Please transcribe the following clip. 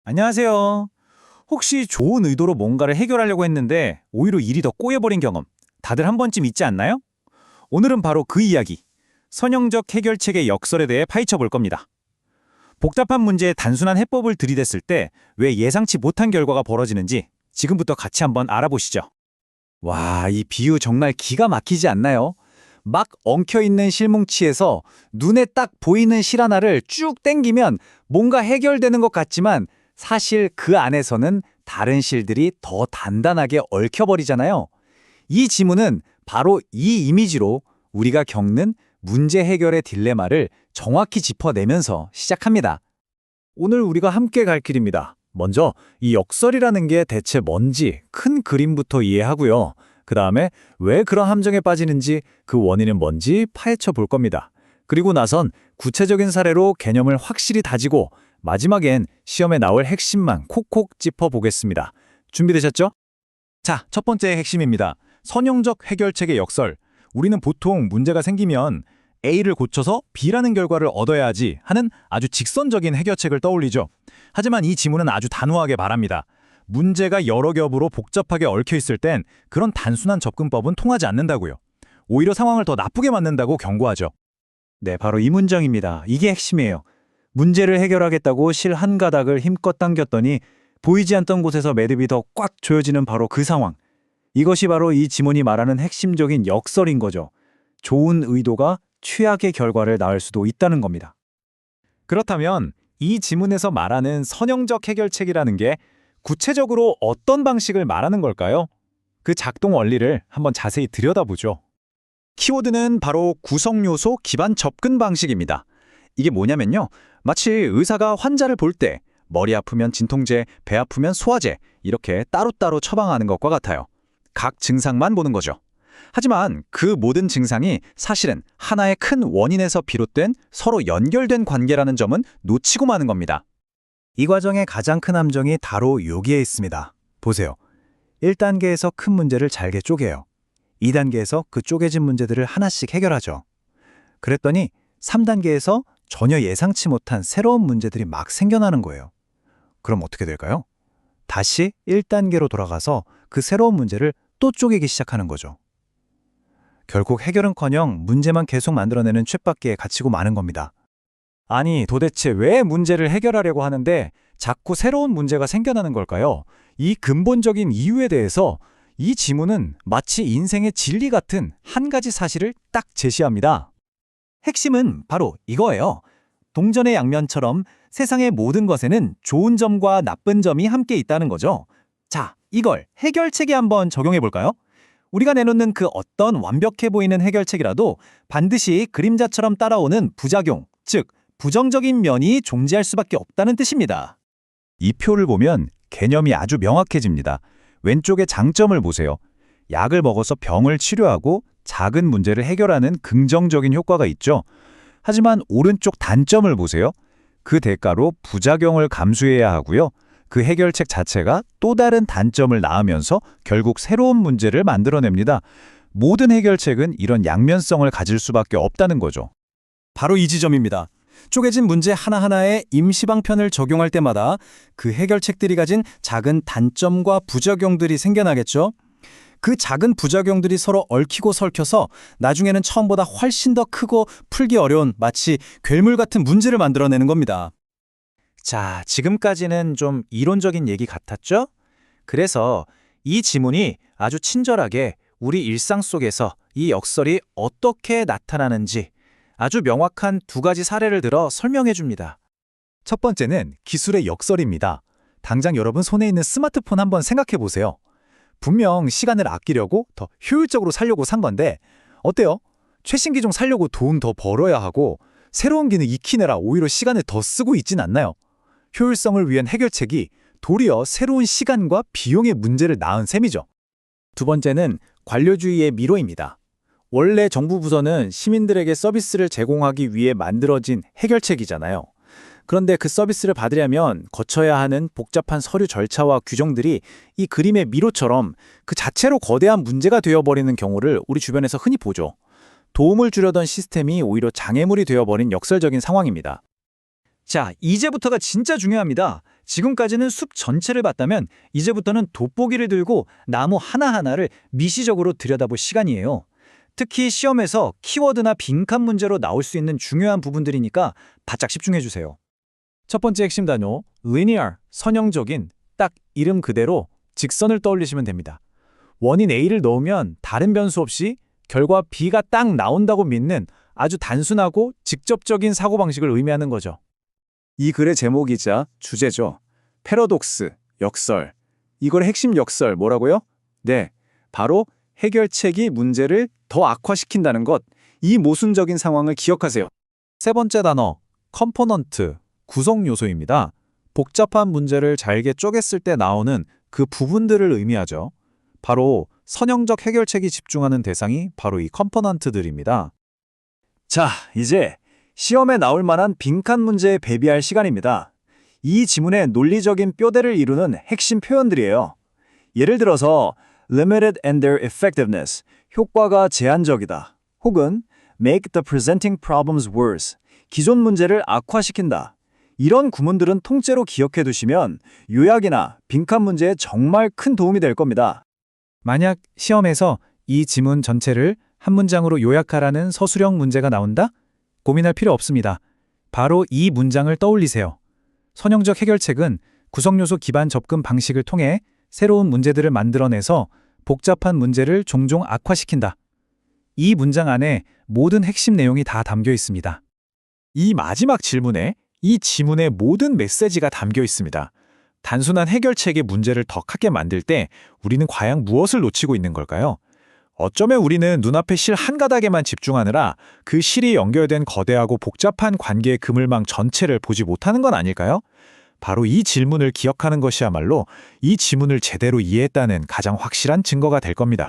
안녕하세요. 혹시 좋은 의도로 뭔가를 해결하려고 했는데 오히려 일이 더 꼬여버린 경험 다들 한 번쯤 있지 않나요? 오늘은 바로 그 이야기, 선형적 해결책의 역설에 대해 파헤쳐 볼 겁니다. 복잡한 문제에 단순한 해법을 들이댔을 때 왜 예상치 못한 결과가 벌어지는지 지금부터 같이 한번 알아보시죠. 와, 이 비유 정말 기가 막히지 않나요? 막 엉켜있는 실뭉치에서 눈에 딱 보이는 실 하나를 쭉 당기면 뭔가 해결되는 것 같지만 사실 그 안에서는 다른 실들이 더 단단하게 얽혀버리잖아요. 이 지문은 바로 이 이미지로 우리가 겪는 문제 해결의 딜레마를 정확히 짚어내면서 시작합니다. 오늘 우리가 함께 갈 길입니다. 먼저 이 역설이라는 게 대체 뭔지 큰 그림부터 이해하고요. 그 다음에 왜 그런 함정에 빠지는지 그 원인은 뭔지 파헤쳐 볼 겁니다. 그리고 나선 구체적인 사례로 개념을 확실히 다지고 마지막엔 시험에 나올 핵심만 콕콕 짚어보겠습니다. 준비되셨죠? 자, 첫 번째 핵심입니다. 선형적 해결책의 역설. 우리는 보통 문제가 생기면 A를 고쳐서 B라는 결과를 얻어야 하지 하는 아주 직선적인 해결책을 떠올리죠. 하지만 이 지문은 아주 단호하게 말합니다. 문제가 여러 겹으로 복잡하게 얽혀 있을 땐 그런 단순한 접근법은 통하지 않는다고요. 오히려 상황을 더 나쁘게 만든다고 경고하죠. 네, 바로 이 문장입니다. 이게 핵심이에요. 문제를 해결하겠다고 실 한 가닥을 힘껏 당겼더니 보이지 않던 곳에서 매듭이 더 꽉 조여지는 바로 그 상황. 이것이 바로 이 지문이 말하는 핵심적인 역설인 거죠. 좋은 의도가 최악의 결과를 낳을 수도 있다는 겁니다. 그렇다면 이 지문에서 말하는 선형적 해결책이라는 게 구체적으로 어떤 방식을 말하는 걸까요? 그 작동 원리를 한번 자세히 들여다보죠. 키워드는 바로 구성요소 기반 접근 방식입니다. 이게 뭐냐면요. 마치 의사가 환자를 볼 때 머리 아프면 진통제, 배 아프면 소화제 이렇게 따로따로 처방하는 것과 같아요. 각 증상만 보는 거죠. 하지만 그 모든 증상이 사실은 하나의 큰 원인에서 비롯된 서로 연결된 관계라는 점은 놓치고 마는 겁니다. 이 과정의 가장 큰 함정이 바로 여기에 있습니다. 보세요. 1단계에서 큰 문제를 잘게 쪼개요. 2단계에서 그 쪼개진 문제들을 하나씩 해결하죠. 그랬더니 3단계에서 전혀 예상치 못한 새로운 문제들이 막 생겨나는 거예요. 그럼 어떻게 될까요? 다시 1단계로 돌아가서 그 새로운 문제를 또 쪼개기 시작하는 거죠. 결국 해결은커녕 문제만 계속 만들어내는 쳇바퀴에 갇히고 마는 겁니다. 아니, 도대체 왜 문제를 해결하려고 하는데 자꾸 새로운 문제가 생겨나는 걸까요? 이 근본적인 이유에 대해서 이 지문은 마치 인생의 진리 같은 한 가지 사실을 딱 제시합니다. 핵심은 바로 이거예요. 동전의 양면처럼 세상의 모든 것에는 좋은 점과 나쁜 점이 함께 있다는 거죠. 자, 이걸 해결책에 한번 적용해 볼까요? 우리가 내놓는 그 어떤 완벽해 보이는 해결책이라도 반드시 그림자처럼 따라오는 부작용, 즉 부정적인 면이 존재할 수밖에 없다는 뜻입니다. 이 표를 보면 개념이 아주 명확해집니다. 왼쪽의 장점을 보세요. 약을 먹어서 병을 치료하고 작은 문제를 해결하는 긍정적인 효과가 있죠. 하지만 오른쪽 단점을 보세요. 그 대가로 부작용을 감수해야 하고요. 그 해결책 자체가 또 다른 단점을 낳으면서 결국 새로운 문제를 만들어냅니다. 모든 해결책은 이런 양면성을 가질 수밖에 없다는 거죠. 바로 이 지점입니다. 쪼개진 문제 하나하나에 임시방편을 적용할 때마다 그 해결책들이 가진 작은 단점과 부작용들이 생겨나겠죠. 그 작은 부작용들이 서로 얽히고 설켜서 나중에는 처음보다 훨씬 더 크고 풀기 어려운 마치 괴물 같은 문제를 만들어내는 겁니다. 자, 지금까지는 좀 이론적인 얘기 같았죠? 그래서 이 지문이 아주 친절하게 우리 일상 속에서 이 역설이 어떻게 나타나는지 아주 명확한 두 가지 사례를 들어 설명해 줍니다. 첫 번째는 기술의 역설입니다. 당장 여러분 손에 있는 스마트폰 한번 생각해 보세요. 분명 시간을 아끼려고 더 효율적으로 살려고 산 건데 어때요? 최신 기종 살려고 돈 더 벌어야 하고 새로운 기능 익히느라 오히려 시간을 더 쓰고 있진 않나요? 효율성을 위한 해결책이 도리어 새로운 시간과 비용의 문제를 낳은 셈이죠. 두 번째는 관료주의의 미로입니다. 원래 정부 부서는 시민들에게 서비스를 제공하기 위해 만들어진 해결책이잖아요. 그런데 그 서비스를 받으려면 거쳐야 하는 복잡한 서류 절차와 규정들이 이 그림의 미로처럼 그 자체로 거대한 문제가 되어버리는 경우를 우리 주변에서 흔히 보죠. 도움을 주려던 시스템이 오히려 장애물이 되어버린 역설적인 상황입니다. 자, 이제부터가 진짜 중요합니다. 지금까지는 숲 전체를 봤다면 이제부터는 돋보기를 들고 나무 하나하나를 미시적으로 들여다볼 시간이에요. 특히 시험에서 키워드나 빈칸 문제로 나올 수 있는 중요한 부분들이니까 바짝 집중해 주세요. 첫 번째 핵심 단어, linear, 선형적인, 딱 이름 그대로 직선을 떠올리시면 됩니다. 원인 A를 넣으면 다른 변수 없이 결과 B가 딱 나온다고 믿는 아주 단순하고 직접적인 사고방식을 의미하는 거죠. 이 글의 제목이자 주제죠. 패러독스, 역설. 이걸 핵심 역설 뭐라고요? 네, 바로 해결책이 문제를 더 악화시킨다는 것. 이 모순적인 상황을 기억하세요. 세 번째 단어, 컴포넌트, 구성 요소입니다. 복잡한 문제를 잘게 쪼갰을 때 나오는 그 부분들을 의미하죠. 바로 선형적 해결책이 집중하는 대상이 바로 이 컴포넌트들입니다. 자, 이제 시험에 나올 만한 빈칸 문제에 대비할 시간입니다. 이 지문의 논리적인 뼈대를 이루는 핵심 표현들이에요. 예를 들어서 limited in their effectiveness, 효과가 제한적이다. 혹은 make the presenting problems worse, 기존 문제를 악화시킨다. 이런 구문들은 통째로 기억해 두시면 요약이나 빈칸 문제에 정말 큰 도움이 될 겁니다. 만약 시험에서 이 지문 전체를 한 문장으로 요약하라는 서술형 문제가 나온다? 고민할 필요 없습니다. 바로 이 문장을 떠올리세요. 선형적 해결책은 구성요소 기반 접근 방식을 통해 새로운 문제들을 만들어내서 복잡한 문제를 종종 악화시킨다. 이 문장 안에 모든 핵심 내용이 다 담겨 있습니다. 이 마지막 질문에 이 지문의 모든 메시지가 담겨 있습니다. 단순한 해결책의 문제를 더 크게 만들 때 우리는 과연 무엇을 놓치고 있는 걸까요? 어쩌면 우리는 눈앞의 실 한 가닥에만 집중하느라 그 실이 연결된 거대하고 복잡한 관계의 그물망 전체를 보지 못하는 건 아닐까요? 바로 이 질문을 기억하는 것이야말로 이 지문을 제대로 이해했다는 가장 확실한 증거가 될 겁니다.